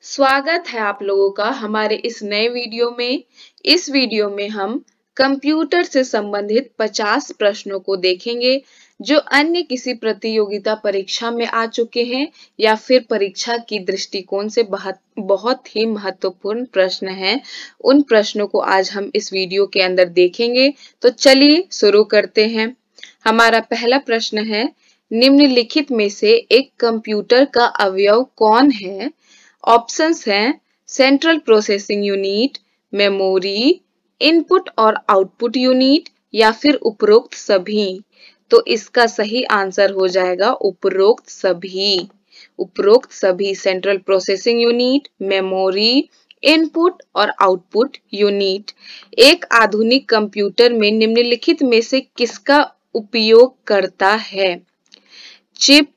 स्वागत है आप लोगों का हमारे इस नए वीडियो में। इस वीडियो में हम कंप्यूटर से संबंधित 50 प्रश्नों को देखेंगे जो अन्य किसी प्रतियोगिता परीक्षा में आ चुके हैं या फिर परीक्षा की दृष्टिकोण से बहुत ही महत्वपूर्ण प्रश्न हैं। उन प्रश्नों को आज हम इस वीडियो के अंदर देखेंगे। तो चलिए शुरू करते हैं। हमारा पहला प्रश्न है, निम्नलिखित में से एक कंप्यूटर का अवयव कौन है? ऑप्शंस हैं central processing unit, memory, input और आउटपुट यूनिट या फिर उपरोक्त सभी। तो इसका सही आंसर हो जाएगा उपरोक्त सभी। उपरोक्त सभी central processing unit, memory, input और आउटपुट यूनिट। एक आधुनिक कंप्यूटर में निम्नलिखित में से किसका उपयोग करता है? चिप,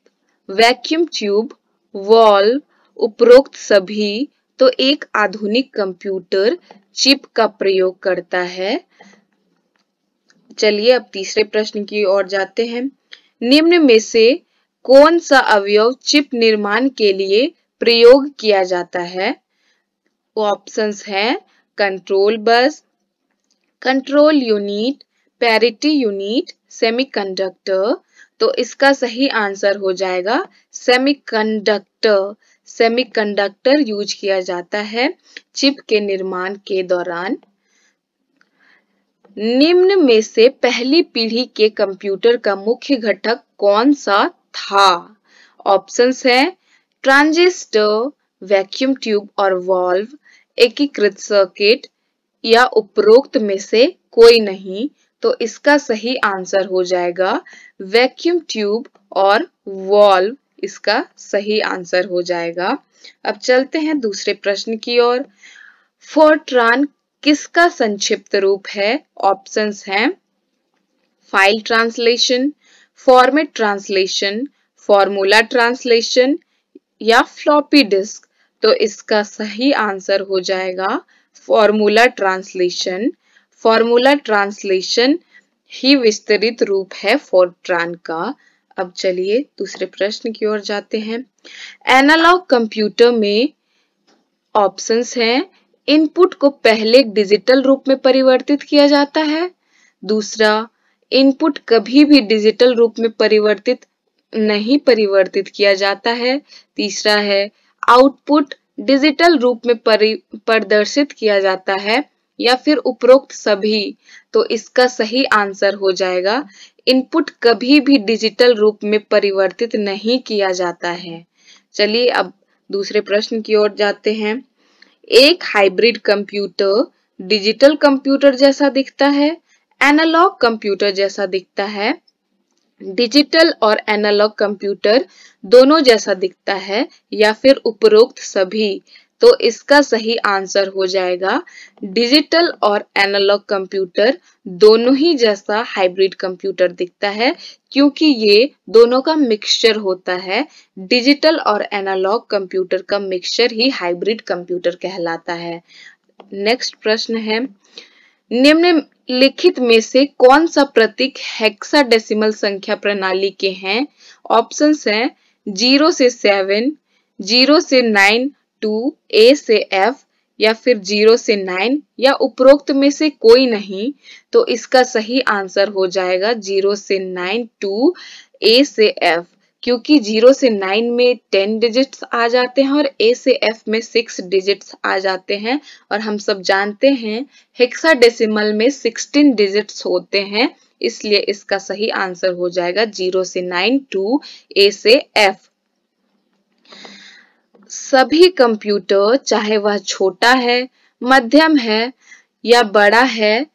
वैक्यूम ट्यूब, वॉल्व, उपरोक्त सभी। तो एक आधुनिक कंप्यूटर चिप का प्रयोग करता है। चलिए अब तीसरे प्रश्न की ओर जाते हैं। निम्न में से कौन सा अवयव चिप निर्माण के लिए प्रयोग किया जाता है? ऑप्शंस हैं control bus, control unit, parity unit, semiconductor. तो इसका सही आंसर हो जाएगा सेमीकंडक्टर। सेमीकंडक्टर यूज किया जाता है चिप के निर्माण के दौरान। निम्न में से पहली पीढ़ी के कंप्यूटर का मुख्य घटक कौन सा था? ऑप्शंस हैं ट्रांजिस्टर, वैक्यूम ट्यूब और वॉल्व, एकीकृत सर्किट या उपरोक्त में से कोई नहीं। तो इसका सही आंसर हो जाएगा वैक्यूम ट्यूब और वॉल्व। इसका सही आंसर हो जाएगा। अब चलते हैं दूसरे प्रश्न की ओर। फोर्ट्रान किसका संक्षिप्त रूप है? ऑप्शंस हैं file translation, format translation, formula translation या फ्लॉपी डिस्क। तो इसका सही आंसर हो जाएगा फॉर्मूला ट्रांसलेशन। फॉर्मूला ट्रांसलेशन ही विस्तृत रूप है फोर्ट्रान का। अब चलिए दूसरे प्रश्न की ओर जाते हैं। एनालॉग कंप्यूटर में ऑप्शंस हैं इनपुट को पहले डिजिटल रूप में परिवर्तित किया जाता है। दूसरा, इनपुट कभी भी डिजिटल रूप में नहीं परिवर्तित किया जाता है। तीसरा है आउटपुट डिजिटल रूप में प्रदर्शित किया जाता है या फिर उपरोक्त सभी। तो इसका सही आंसर हो जाएगा इनपुट कभी भी डिजिटल रूप में परिवर्तित नहीं किया जाता है। चलिए अब दूसरे प्रश्न की ओर जाते हैं। एक हाइब्रिड कंप्यूटर डिजिटल कंप्यूटर जैसा दिखता है, एनालॉग कंप्यूटर जैसा दिखता है, डिजिटल और एनालॉग कंप्यूटर दोनों जैसा दिखता है या फिर उपरोक्त सभी। तो इसका सही आंसर हो जाएगा डिजिटल और एनालॉग कंप्यूटर दोनों ही जैसा हाइब्रिड कंप्यूटर दिखता है, क्योंकि ये दोनों का मिक्सचर होता है। डिजिटल और एनालॉग कंप्यूटर का मिक्सचर ही हाइब्रिड कंप्यूटर कहलाता है। नेक्स्ट प्रश्न है, निम्नलिखित में से कौन सा प्रतीक हेक्साडेसिमल संख्या प्रणाली के हैं? ऑप्शंस हैं 0 से 7, 0 से 9 to A से F या फिर 0 से 9 या उपरोक्त में से कोई नहीं। तो इसका सही आंसर हो जाएगा 0 से 9 to A से F, क्योंकि 0 से 9 में 10 डिजिट्स आ जाते हैं और A से F में 6 डिजिट्स आ जाते हैं। और हम सब जानते हैं हेक्साडेसिमल में 16 डिजिट्स होते हैं, इसलिए इसका सही आंसर हो जाएगा 0 से 9 to A से F। सभी कंप्यूटर, चाहे वह छोटा है, मध्यम है या बड़ा है,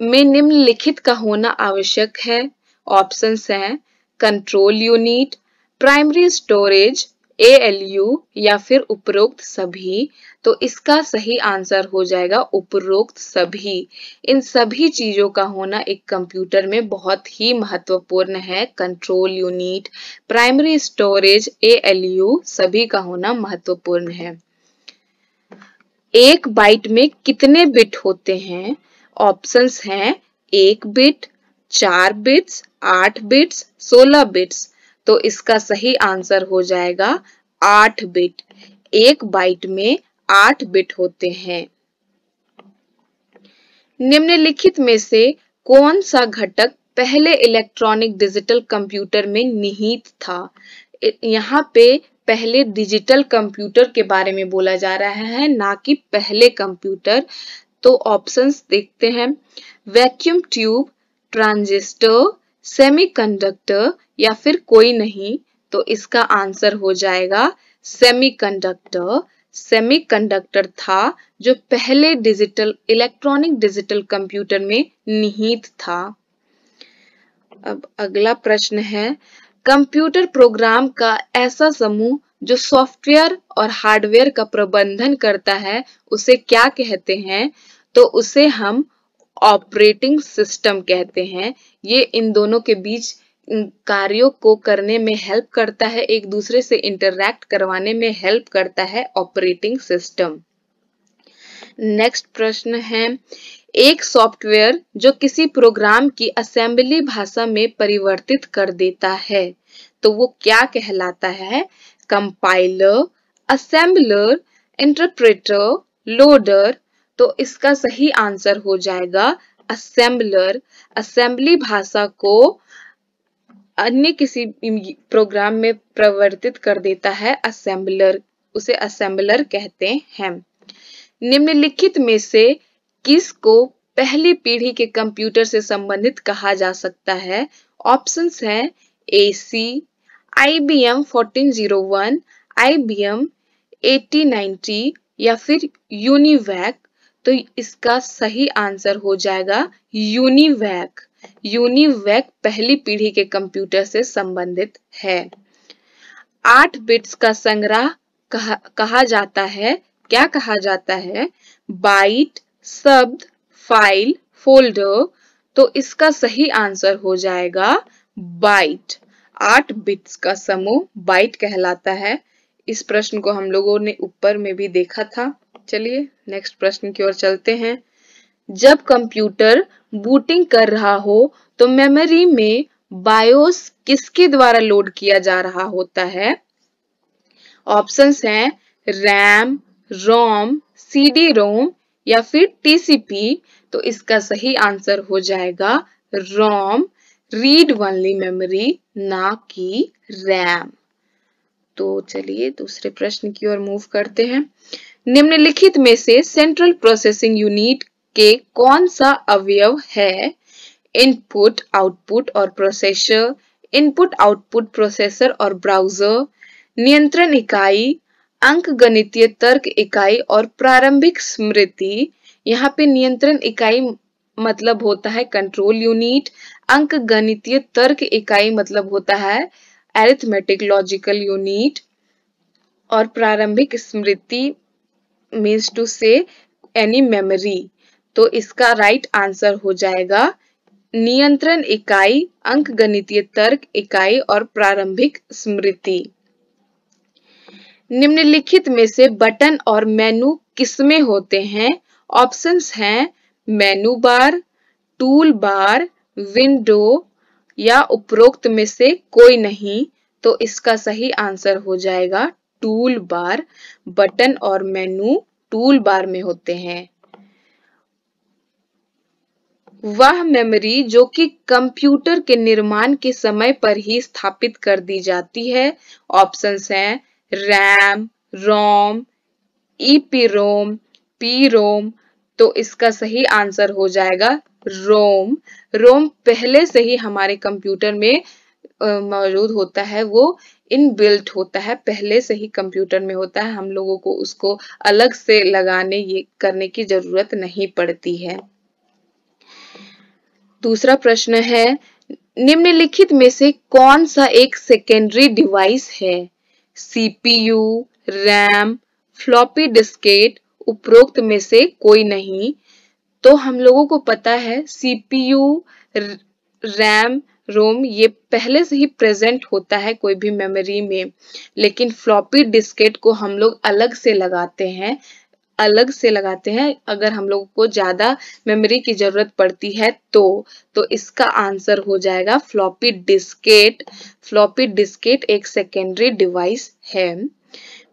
में निम्नलिखित का होना आवश्यक है। ऑप्शंस हैं control unit, primary storage, ALU या फिर उपरोक्त सभी। तो इसका सही आंसर हो जाएगा उपरोक्त सभी। इन सभी चीजों का होना एक कंप्यूटर में बहुत ही महत्वपूर्ण है। Control unit, primary storage, ALU सभी का होना महत्वपूर्ण है। एक बाइट में कितने बिट होते हैं? ऑप्शंस हैं 1 बिट, 4 बिट्स, 8 बिट्स, 16 बिट्स। तो इसका सही आंसर हो जाएगा 8 बिट। एक बाइट में 8 बिट होते हैं। निम्नलिखित में से कौन सा घटक पहले इलेक्ट्रॉनिक डिजिटल कंप्यूटर में निहित था? यहाँ पे पहले डिजिटल कंप्यूटर के बारे में बोला जा रहा है, ना कि पहले कंप्यूटर। तो ऑप्शंस देखते हैं, वैक्यूम ट्यूब, ट्रांजिस्टर, सेमीकंडक्टर या फिर कोई नहीं। तो इसका आंसर हो जाएगा सेमीकंडक्टर। सेमीकंडक्टर था जो पहले इलेक्ट्रॉनिक डिजिटल कंप्यूटर में निहित था। अब अगला प्रश्न है, कंप्यूटर प्रोग्राम का ऐसा समूह जो सॉफ्टवेयर और हार्डवेयर का प्रबंधन करता है उसे क्या कहते हैं? तो उसे हम ऑपरेटिंग सिस्टम कहते हैं। ये इन दोनों के बीच कार्यों को करने में हेल्प करता है, एक दूसरे से इंटरैक्ट करवाने में हेल्प करता है ऑपरेटिंग सिस्टम। नेक्स्ट प्रश्न है, एक सॉफ्टवेयर जो किसी प्रोग्राम की असेंबली भाषा में परिवर्तित कर देता है तो वो क्या कहलाता है? Compiler, assembler, interpreter, loader. तो इसका सही आंसर हो जाएगा असेंबलर। असेंबली भाषा को अन्य किसी प्रोग्राम में परिवर्तित कर देता है असेंबलर, उसे असेंबलर कहते हैं। निम्नलिखित में से किसको पहली पीढ़ी के कंप्यूटर से संबंधित कहा जा सकता है? ऑप्शंस हैं एसी, IBM 1401, IBM 8090 या फिर यूनिवैक। तो इसका सही आंसर हो जाएगा यूनिवैक। यूनिवैक पहली पीढ़ी के कंप्यूटर से संबंधित है। 8 बिट्स का संग्रह कहा जाता है, क्या कहा जाता है? बाइट, शब्द, फाइल, फोल्डर। तो इसका सही आंसर हो जाएगा बाइट। 8 बिट्स का समूह बाइट कहलाता है। इस प्रश्न को हम लोगों ने ऊपर में भी देखा था। चलिए नेक्स्ट प्रश्न की ओर चलते हैं। जब कंप्यूटर बूटिंग कर रहा हो तो मेमोरी में बायोस किसके द्वारा लोड किया जा रहा होता है? ऑप्शंस हैं रैम, रोम, सीडी रोम या फिर टीसीपी। तो इसका सही आंसर हो जाएगा रोम, रीड ओनली मेमोरी, ना कि रैम। तो चलिए दूसरे प्रश्न की ओर मूव करते हैं। निम्नलिखित में से सेंट्रल प्रोसेसिंग यूनिट के कौन सा अवयव है? इनपुट, आउटपुट और प्रोसेसर, इनपुट आउटपुट प्रोसेसर और ब्राउजर, नियंत्रण इकाई, अंकगणितीय तर्क इकाई और प्रारंभिक स्मृति। यहाँ पे नियंत्रण इकाई मतलब होता है कंट्रोल यूनिट, अंकगणितीय तर्क इकाई मतलब होता है अरिथमेटिक लॉजिकल यूनिट, और प्रारंभिक स्मृति मीन्स टू से एनी मेमोरी। तो इसका राइट आंसर हो जाएगा नियंत्रण इकाई, अंकगणितीय तर्क इकाई और प्रारंभिक स्मृति। निम्नलिखित में से बटन और मेनू किसमें होते हैं? ऑप्शंस हैं मेनू बार, टूल बार, विंडो या उपरोक्त में से कोई नहीं। तो इसका सही आंसर हो जाएगा टूल बार। बटन और मेनू टूल बार में होते हैं। वह मेमोरी जो कि कंप्यूटर के निर्माण के समय पर ही स्थापित कर दी जाती है। ऑप्शंस हैं रैम, रोम, ईपीरोम, पीरोम। तो इसका सही आंसर हो जाएगा रोम। रोम पहले से ही हमारे कंप्यूटर में मौजूद होता है, वो इनबिल्ट होता है, पहले से ही कंप्यूटर में होता है। हम लोगों को उसको अलग से लगाने ये करने की जरूरत नहीं पड़ती है। दूसरा प्रश्न है, निम्नलिखित में से कौन सा एक सेकेंडरी डिवाइस है? सीपीयू, रैम, फ्लॉपी डिस्केट, उपरोक्त में से कोई नहीं। तो हम लोगों को पता है सीपीयू, रैम, रोम ये पहले से ही प्रेजेंट होता है कोई भी मेमोरी में, लेकिन फ्लॉपी डिस्केट को हम लोग अलग से लगाते हैं। अगर हम लोगों को ज्यादा मेमोरी की जरूरत पड़ती है तो इसका आंसर हो जाएगा फ्लॉपी डिस्केट। फ्लॉपी डिस्केट एक सेकेंडरी डिवाइस है।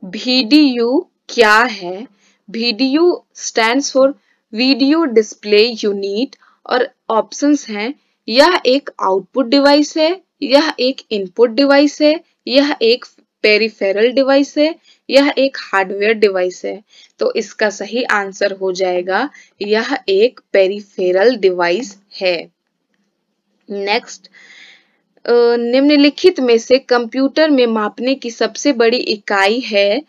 VDU क्या है? VDU stands for video display unit और ऑप्शंस हैं यह एक आउटपुट डिवाइस है, यह एक इनपुट डिवाइस है, यह एक पेरिफेरल डिवाइस है, यह एक हार्डवेयर डिवाइस है। तो इसका सही आंसर हो जाएगा यह एक पेरिफेरल डिवाइस है। नेक्स्ट, निम्नलिखित में से कंप्यूटर में मापने की सबसे बड़ी इकाई है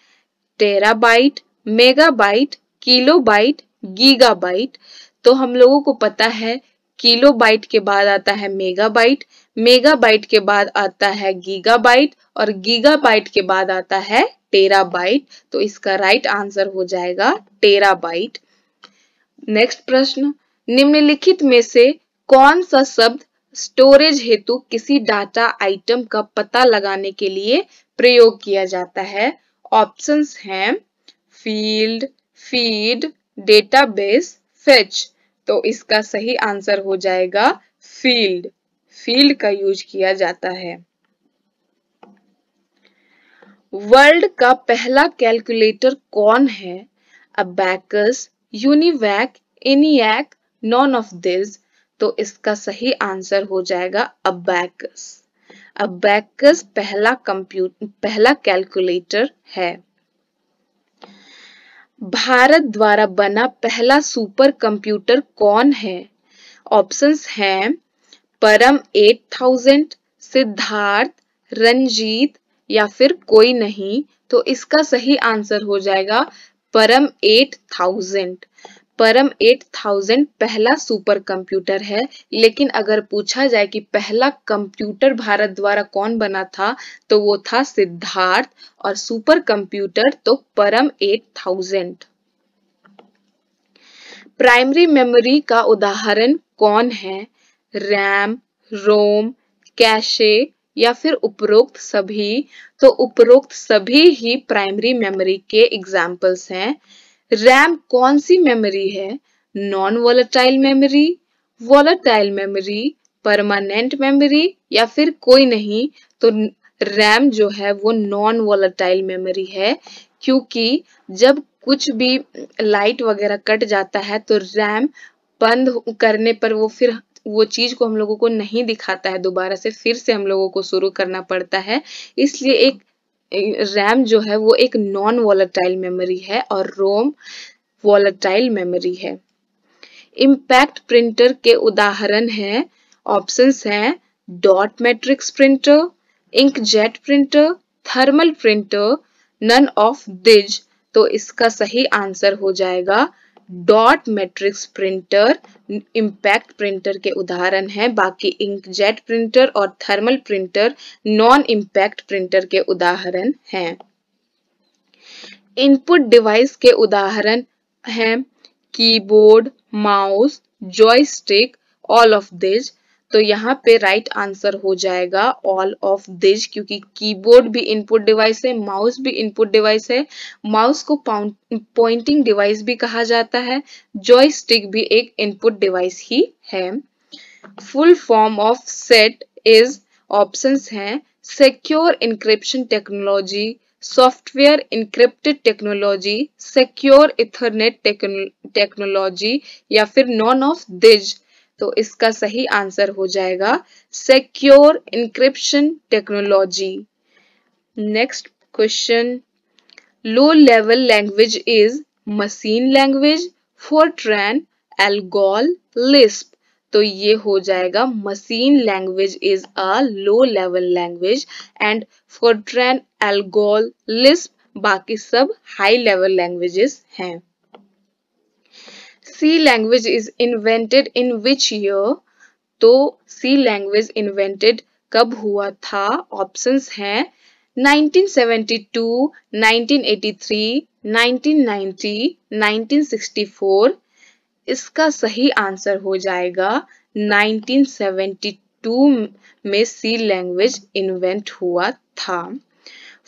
टेराबाइट, मेगाबाइट, किलोबाइट, गीगाबाइट। तो हम लोगों को पता है किलोबाइट के बाद आता है मेगाबाइट, मेगाबाइट के बाद आता है गीगाबाइट और गीगाबाइट के बाद आता है टेराबाइट। तो इसका राइट आंसर हो जाएगा टेराबाइट। नेक्स्ट प्रश्न, निम्नलिखित में से कौन सा शब्द स्टोरेज हेतु किसी डाटा आइटम का पता लगाने के लिए प्रयोग किया जाता है? ऑप्शंस हैं फील्ड, फीड, डेटाबेस, फेच। तो इसका सही आंसर हो जाएगा फील्ड। फील्ड का यूज किया जाता है। वर्ल्ड का पहला कैलकुलेटर कौन है? Abacus, UNIVAC, ENIAC, non of this. तो इसका सही आंसर हो जाएगा अबैकस। अबैकस पहला कैलकुलेटर है। भारत द्वारा बना पहला सुपर कंप्यूटर कौन है? ऑप्शंस हैं परम 8000, सिद्धार्थ, रंजीत या फिर कोई नहीं। तो इसका सही आंसर हो जाएगा परम 8000। परम 8000 पहला सुपर कंप्यूटर है। लेकिन अगर पूछा जाए कि पहला कंप्यूटर भारत द्वारा कौन बना था तो वो था सिद्धार्थ और सुपर कंप्यूटर तो परम 8000। प्राइमरी मेमोरी का उदाहरण कौन है? रैम, रोम, कैशे या फिर उपरोक्त सभी। तो उपरोक्त सभी ही प्राइमरी मेमोरी के एग्जाम्पल्स हैं। रैम कौन सी मेमोरी है? Non volatile memory, volatile memory, permanent memory या फिर कोई नहीं। तो रैम जो है वो नॉन वॉलेटाइल मेमोरी है, क्योंकि जब कुछ भी लाइट वगैरह कट जाता है तो रैम बंद करने पर वो चीज को हम लोगों को नहीं दिखाता है, दोबारा से फिर से हम लोगों को शुरू करना पड़ता है। इसलिए एक रैम जो है वो एक नॉन वॉलेटाइल मेमोरी है और रोम वॉलेटाइल मेमोरी है। इम्पैक्ट प्रिंटर के उदाहरण हैं, ऑप्शंस हैं dot matrix printer, inkjet printer, thermal printer, none of these. तो इसका सही आंसर हो जाएगा dot matrix printer impact printer के उदाहरण है। बाकी इंकजेट प्रिंटर और thermal printer non impact printer के उदाहरण हैं। इनपुट डिवाइस के उदाहरण हैं keyboard, mouse, joystick, all of this. तो यहाँ पे राइट आंसर हो जाएगा ऑल ऑफ दिस, क्योंकि कीबोर्ड भी इनपुट डिवाइस है, माउस भी इनपुट डिवाइस है, माउस को पॉइंटिंग डिवाइस भी कहा जाता है, जॉयस्टिक भी एक इनपुट डिवाइस ही है। Full form of SET is, options हैं secure encryption technology, software encrypted technology, secure Ethernet technology या फिर नॉन ऑफ दिस। तो इसका सही आंसर हो जाएगा secure encryption technology. Next question, low level language is machine language, Fortran, Algol, Lisp. तो ये हो जाएगा machine language is a low level language and Fortran, Algol, Lisp बाकी सब हाई लेवल लैंग्वेजेस हैं। C language is invented in which year? तो C language invented कब हुआ था? ऑप्शंस हैं 1972, 1983, 1990, 1964। इसका सही आंसर हो जाएगा 1972 में सी लैंग्वेज इन्वेंट हुआ था।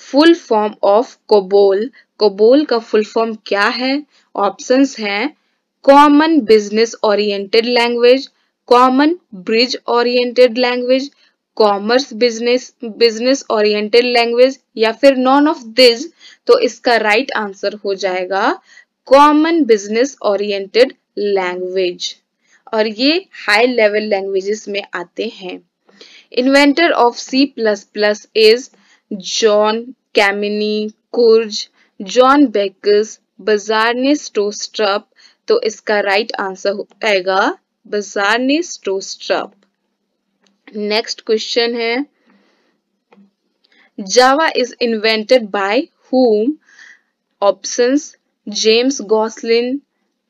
Full form of COBOL, COBOL का फुल फॉर्म क्या है? ऑप्शंस हैं common business oriented language, common bridge oriented language, commerce business oriented language या फिर नॉन ऑफ दिस, तो इसका राइट आंसर हो जाएगा कॉमन बिजनेस ओरिएंटेड लैंग्वेज, और ये हाई लेवल लैंग्वेजेस में आते हैं। Inventor of C++ is John Kemeny Kurtz, John Backus, Bjarne Stroustrup, तो इसका राइट आंसर हो जाएगा बजारने स्टोस्ट्रप। नेक्स्ट क्वेश्चन है, Java is invented by whom? Options James Gosling,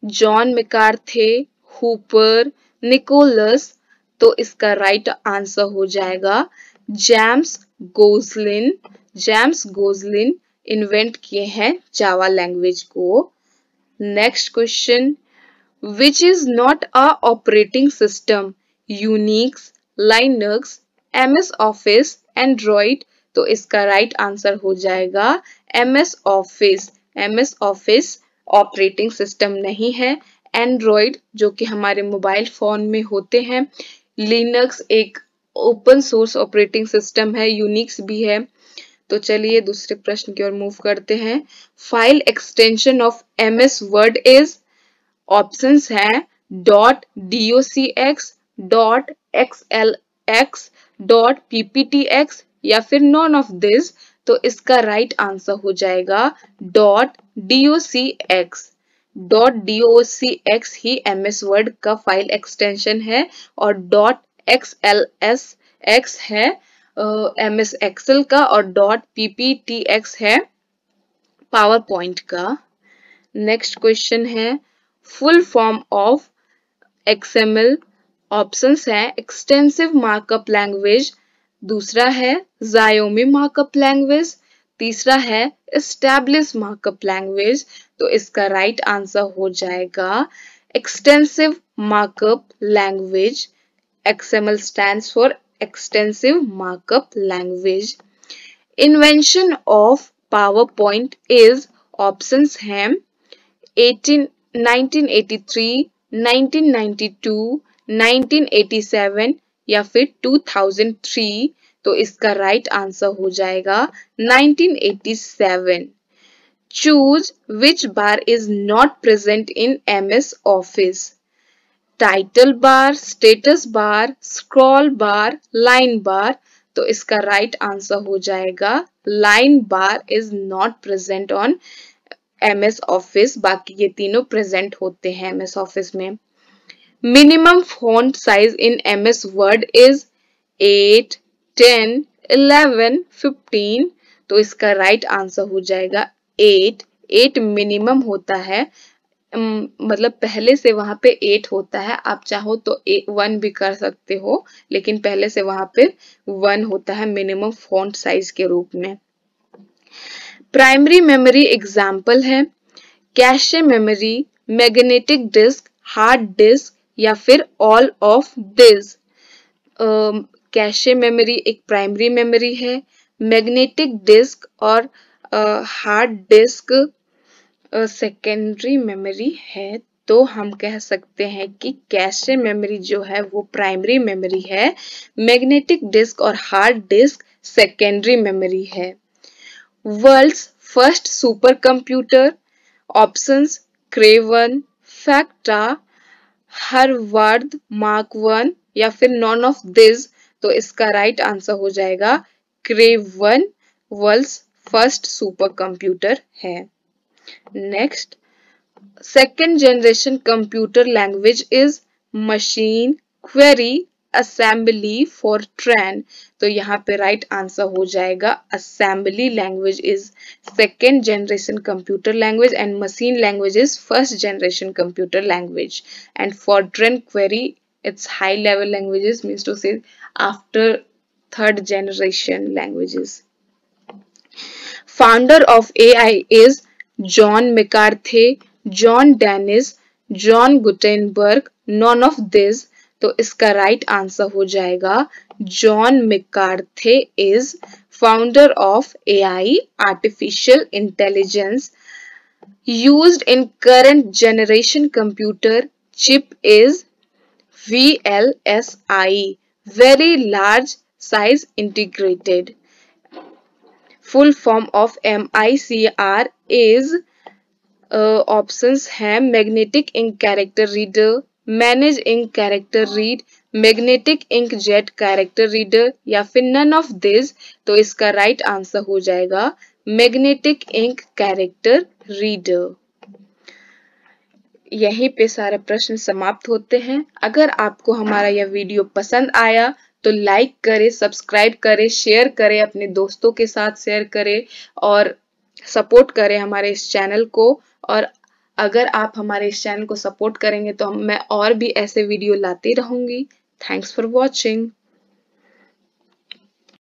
John McCarthy, Hopper, Nicholas, तो इसका राइट आंसर हो जाएगा James Gosling. James Gosling invent किए हैं जावा लैंग्वेज को। Next question, which is not a operating system? Unix, Linux, MS Office, Android, तो इसका right answer हो जाएगा MS Office. MS Office operating system नहीं है। एंड्रॉइड जो कि हमारे मोबाइल फोन में होते हैं, लिनक्स एक ओपन सोर्स ऑपरेटिंग सिस्टम है, यूनिक्स भी है। तो चलिए दूसरे प्रश्न की ओर मूव करते हैं। File extension of MS Word is, options हैं .docx, .xlx, .pptx या फिर नॉन ऑफ दिस, तो इसका राइट आंसर हो जाएगा .docx। .docx ही MS वर्ड का फाइल एक्सटेंशन है और .xlsx है MS एक्सेल का और .pptx है पावर पॉइंट का। नेक्स्ट क्वेश्चन है, full form of XML, options है एक्सटेंसिव मार्कअप लैंग्वेज, दूसरा है ज़ायोमी मार्कअप लैंग्वेज, तीसरा है एस्टैब्लिश मार्कअप लैंग्वेज, तो इसका राइट आंसर हो जाएगा extensive markup language. XML stands for extensive markup language. Invention of PowerPoint is, options हैं 1983, 1992, 1987 या फिर 2003, तो इसका राइट आंसर हो जाएगा 1987। Choose which bar is not present in MS Office. Title bar, status bar, scroll bar, line bar, तो इसका right answer हो जाएगा line bar is not present on MS Office. बाकी ये तीनों प्रेजेंट होते हैं MS ऑफिस में। Minimum font size in MS Word is 8, 10, 11, 15, तो इसका राइट आंसर हो जाएगा 8। 8 मिनिमम होता है, मतलब पहले से वहां पे 8 होता है, आप चाहो तो 1 भी कर सकते हो, लेकिन पहले से वहां पे 1 होता है मिनिमम फॉन्ट साइज के रूप में। प्राइमरी मेमोरी एग्जाम्पल है cache memory, magnetic disk, hard disk या फिर all of this. Cache memory एक प्राइमरी मेमोरी है, मैग्नेटिक डिस्क और हार्ड डिस्क सेकेंडरी मेमोरी है, तो हम कह सकते हैं कि कैशे मेमोरी जो है वो प्राइमरी मेमोरी है, मैग्नेटिक डिस्क और हार्ड डिस्क सेकेंडरी मेमोरी है। World's first supercomputer, options Cray one, Facta, Harvard Mark 1 या फिर नॉन ऑफ दिस, तो इसका राइट आंसर हो जाएगा Cray one world's first supercomputer है। Next, second generation computer language is machine, query, assembly, Fortran, तो यहाँ पे राइट आंसर हो जाएगा assembly language is second generation computer language and machine language is first generation computer language and Fortran query it's high level languages, means to say after third generation languages. Founder of AI is John McCarthy, John Dennis, John Gutenberg, none of this, तो इसका right answer हो जाएगा John McCarthy is founder of AI artificial intelligence. Used in current generation computer chip is VLSI, very large size integrated. Full form of MICR is options हैं magnetic ink character reader, manage ink character read, magnetic ink jet character reader या फिर none of this. तो इसका right answer हो जाएगा magnetic ink character reader. यहीं पे सारे प्रश्न समाप्त होते हैं। अगर आपको हमारा यह वीडियो पसंद आया तो लाइक करें, सब्सक्राइब करें, शेयर करें, अपने दोस्तों के साथ शेयर करें और सपोर्ट करें हमारे इस चैनल को। और अगर आप हमारे इस चैनल को सपोर्ट करेंगे तो मैं और भी ऐसे वीडियो लाती रहूंगी। Thanks for watching.